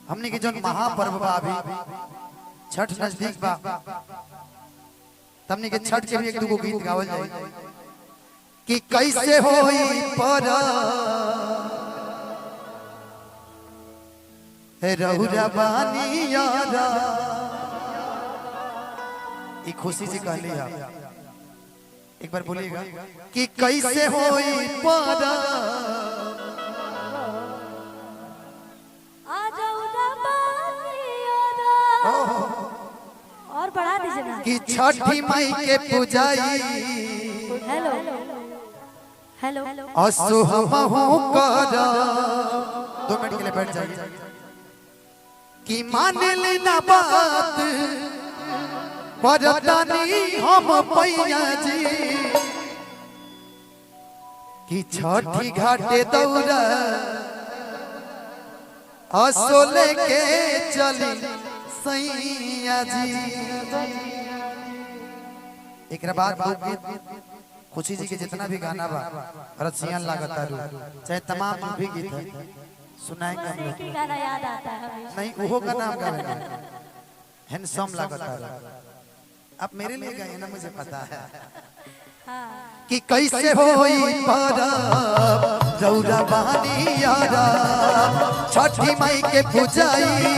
हमने के जोन महापर्व बा अभी छठ नजदीक बा तमने के छठ के भी एक दो गीत गावल जाए कि कैसे होई पर रहुरा बानी यारा ये खुशी से कह लिया एक बार बोलिएगा कि कैसे होई पर और बढ़ा दीजिए ना कि छठी माई के पूजाई हेलो हेलो असो हमहु कर 2 मिनट के लिए बैठ जाइए कि मान लेना बात परदानी हम पैया जी कि छठी घाटे दौरा असो लेके चली सैया जी एक बाद खुशी जी के जितना भी गाना बा रसियन लागत चाहे तमाम भी गीत है सुनाएंगे हम लोग गाना याद आता है नहीं वो का नाम गाना हैंडसम लागत आप मेरे लिए गाए ना मुझे पता है कि कैसे होई परब रौरा बानी यारा छठी माई के पूजाई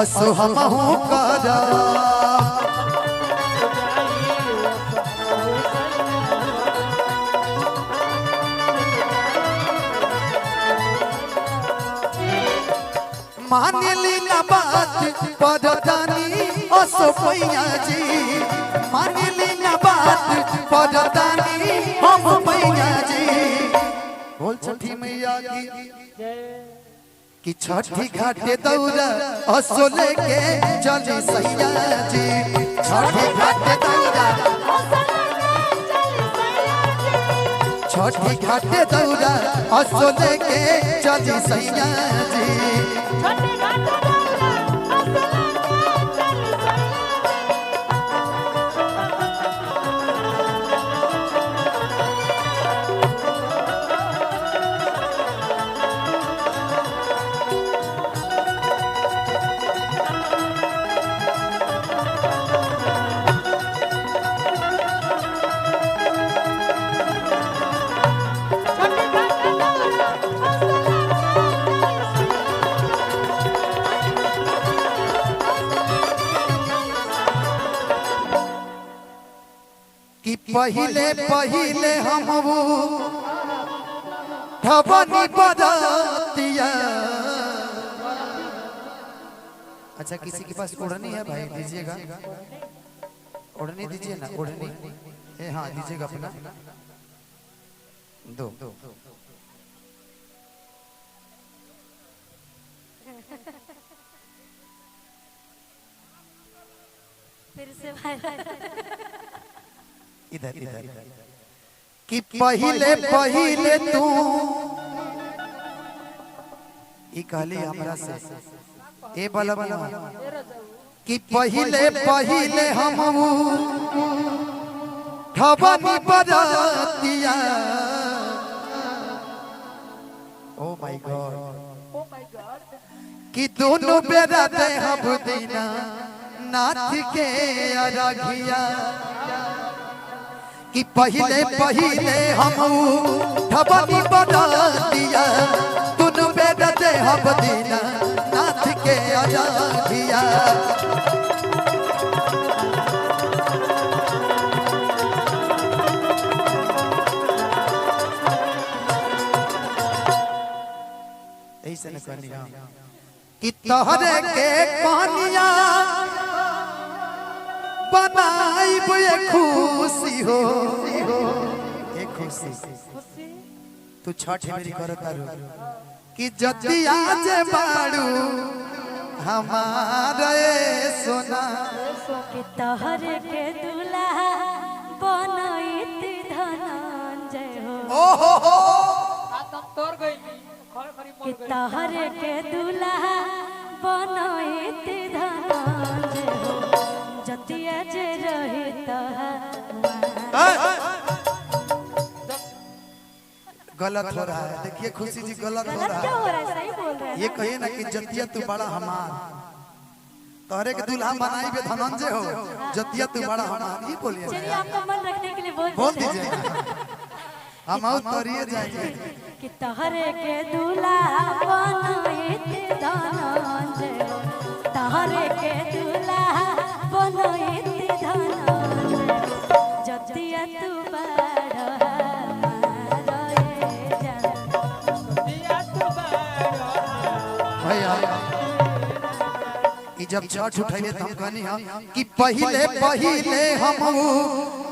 असो हमहु करा मान ली ना बात परदानी असो पैया जी मान ली ना बात परदानी हम पैया जी बोल छठी मैया की छठी घाटे दौरा असो लेके चली सैया जी छठी घाटे दौरा छठी घाटे दौरा असो लेके चली सैया जी कि पहिले पहिले हम ठबनी बदतिया अच्छा किसी के पास ओढ़नी है भाई दीजिएगा ओढ़नी दीजिए ना ओढ़नी हाँ दीजिएगा अपना दो फिर से भाई इधर इधर कि पहिले पहिले तू ई कहली हमरा से ए बलबला कि पहिले पहिले हम ठबनी बदतिया ओ माय गॉड कि दोनों बेरा दे हम दीना नाथ के अरघिया कि पहिले पहिले हम ठबनी बदतिया दोनों बेरा दे हम दीना नाथ के अरघिया ऐसे न कनिया कि तोहरे के कनिया बनाई ये खुशी हो एक खुशी तू छठ मेरी करो तारू कि जतिया जे बाड़ू हमारे सोना कि तोहरे के दुल्हा बनैत धनंजय हो ओहो तोर गई कि तोहरे के दुल्हा बनैत धनंजय हो जतिया जे रही गलत हो रहा है। देखिए खुशी जी गलत हो गलत रहा क्या है। हो रहा है? सही बोल रहे हैं ये ना। कहिए ना कि जतिया तू बड़ा हमार, तोहरे के दुल्हा बनाई बे धनंजय हो, जतिया तू बड़ा हमार, ये बोलिए चलिए ना। आपका मन रखने के लिए बोल दीजिए ना, हम और तोरिए जाएंगे कि तहरे के दूल्हा बनोइत धनंजय हो, तहरे के दूल्हा बनोइत धनंजय हो, जतिया तू बड़ा हमार ये जान। भैया। ई जब छठ उठैले त हम कहनी हम कि पहिले पहिले हम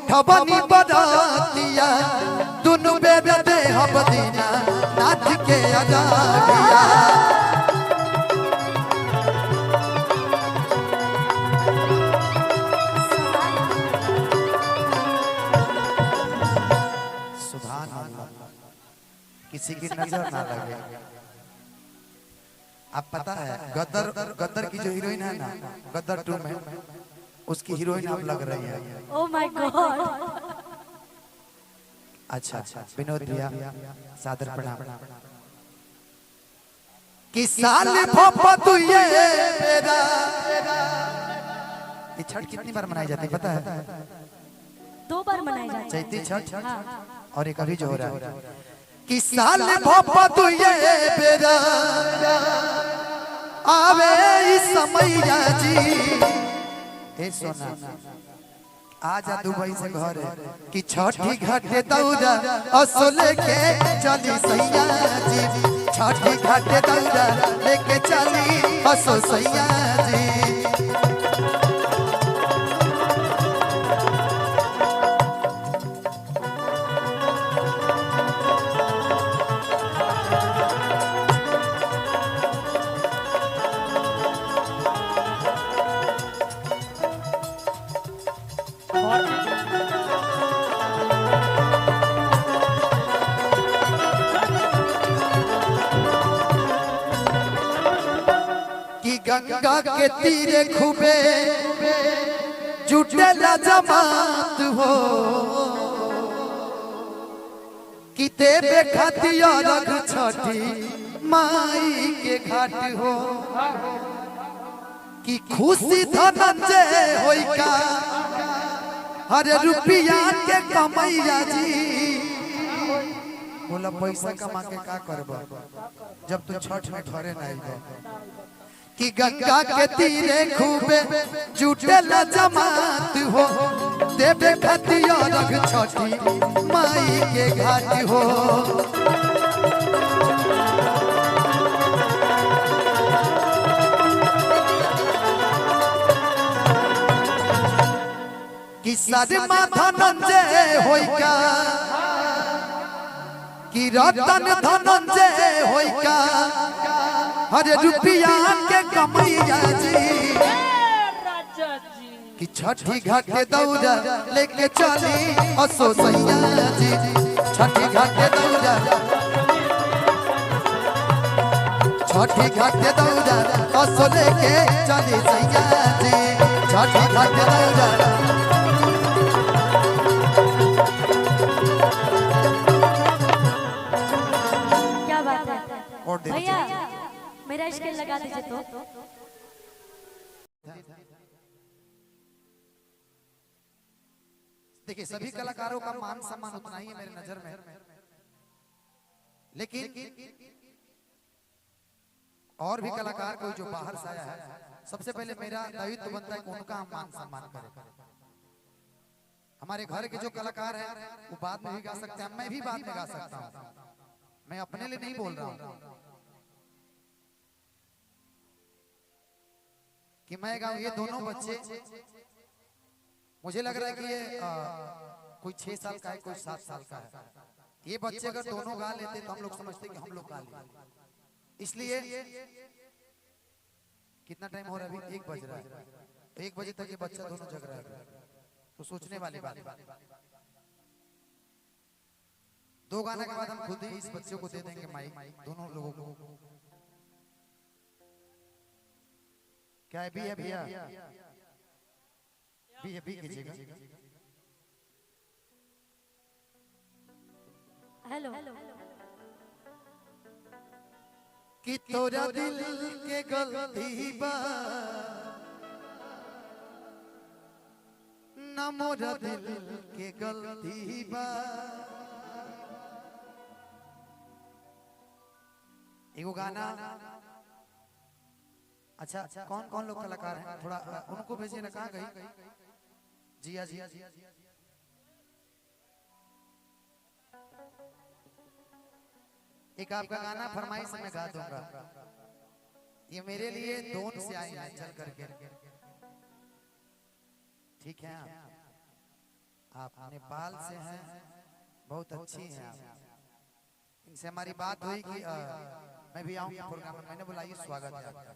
ठबनी बरातिया दुनु बेर दे हम दीना नाथ के अजादिया। सुभान अल्लाह, किसी की नजर ना लगे। आप पता है गदर की जो हीरोइन है ना, गदर 2 में उसकी हीरोइन आप लग रही है। Oh my God. अच्छा विनोद भैया सादर प्रणाम। कि साल भोपा तू ये मेरा, ये छठ कितनी बार मनाई जाती है पता है? 2 बार मनाई जाती है चैती छठ हाँ। और एक अभी जो हो रहा है कि साल भोपा तू ये मेरा आवे इस समैया जी। ए सोना आजा दुबई से घर कि छठी घाटे दौड़ा असो लेके चली सैया जी, छठी घाटे दौड़ा लेके चली असो सैया जी। कि गंगा के तीरे खूबे जुटेला जमात हो, कि देवे खातिया रख छठी माई के घाट हो, कि खुशी धनंजय होई का हर रुपया के कमैया जी। बोला पैसा कमा के का करबो जब तू छठ में घरे नहीं आइबो। कि गंगा के तीरे खूबे जुटेला जमात हो, देवे खतिया रख छठी माई के घाट हो। कि सदमा धनंजय होई का, कि रतन धनंजय होई का हर रुपया के कमैया जी। कि छठी घाटे दौड़ा लेके चली असो सैया जी, छठी घाटे दौड़ा, छठी घाटे दौड़ा असो लेके चली सैया जी, छठी घाटे दौड़ा। क्या बात है और दे भैया, मेरा स्केल लगा दीजिए तो। देखिए सभी कलाकारों का मान सम्मान उतना ही है मेरी नजर में, लेकिन और भी कलाकार कोई जो बाहर से आया है, सबसे पहले मेरा दायित्व बनता है कि उनका हम मान सम्मान करें। हमारे घर के जो कलाकार हैं वो बाद में भी गा सकते हैं, मैं भी बाद में गा सकता हूँ, मैं अपने लिए नहीं बोल रहा हूँ कि मैं गाऊं। ये दोनों बच्चे मुझे लग रहा है कि ये कोई 6 साल का है, कोई 7 साल का है। ये बच्चे अगर दोनों गा लेते तो हम लोग समझते कि हम लोग गा लेते। इसलिए कितना टाइम हो रहा है? अभी 1 बज रहा है, तो 1 बजे तक ये बच्चा दोनों जग रहा है, तो सोचने वाली बात है। 2 गाना के बाद हम खुद ही इस बच्चे को दे देंगे माइक, दोनों लोगों को। क्या है? भी है भैया, भी है, भी कीजिएगा। हेलो कि तोरा दिल के गलती बा न मोरा दिल के गलती बा। एगो गाना अच्छा कौन कौन लोग कलाकार हैं थोड़ा उनको भेजिए ना, कहाँ गई जिया जिया जिया एक आपका गाना फरमाइश में गा दूंगा। ये मेरे लिए दोन से आए हैं चल करके, ठीक है? आप नेपाल से हैं, बहुत अच्छी हैं आप। इनसे हमारी बात हुई कि मैं भी आऊंगी प्रोग्राम में, मैंने बोला ये स्वागत है आपका।